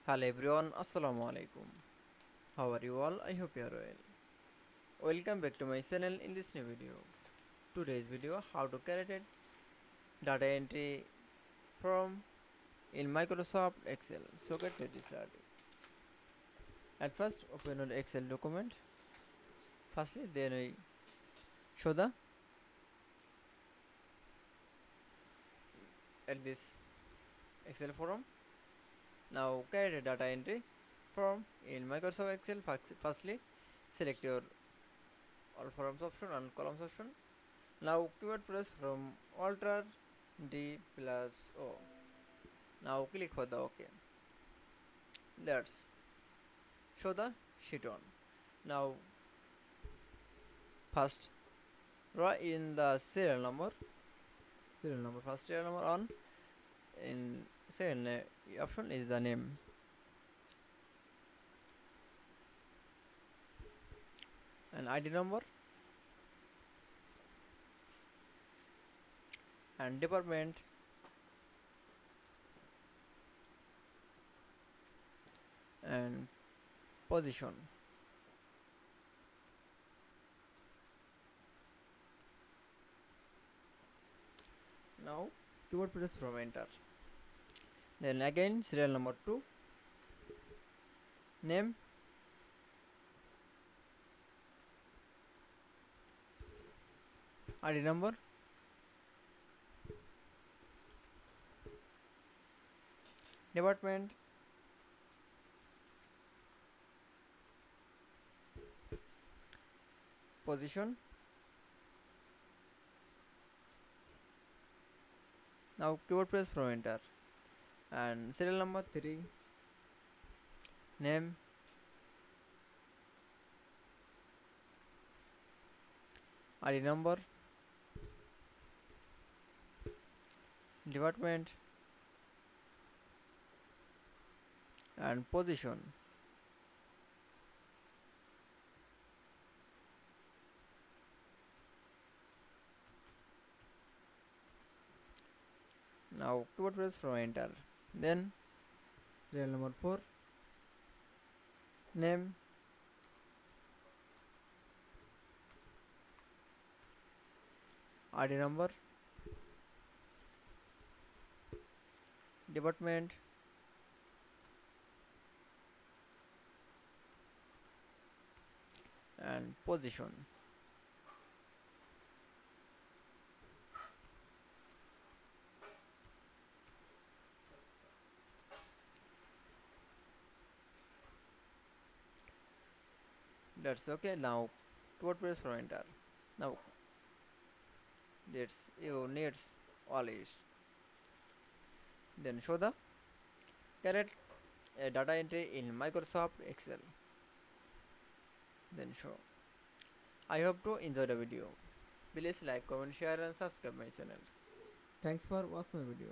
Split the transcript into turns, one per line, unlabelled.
Hello everyone, Assalamu Walaikum. How are you all? I hope you are well. Welcome back to my channel in this new video. Today's video, how to create a data entry form in Microsoft Excel. So get ready started. At first open an Excel document. Firstly then we show the at this Excel form. Now create a data entry form in Microsoft Excel. Firstly select your all forms option and columns option. Now keyboard press from Alt D plus O. Now click for the OK. Let's show the sheet on. Now first write in the serial number. First serial number on. In second option is the name. And ID number and department and position. Now keyboard press from enter. Then again serial number 2, name, ID number, department, position. Now keyboard press from enter. And serial number 3, name, ID number, department and position. Now keyboard press from enter. Then serial number 4, name, ID number, department and position. That's okay. Now keyboard press for enter. Now that's you needs all is. Then show the create a data entry in Microsoft Excel. Then show. I hope to enjoy the video. Please like, comment, share and subscribe my channel. Thanks for watching my video.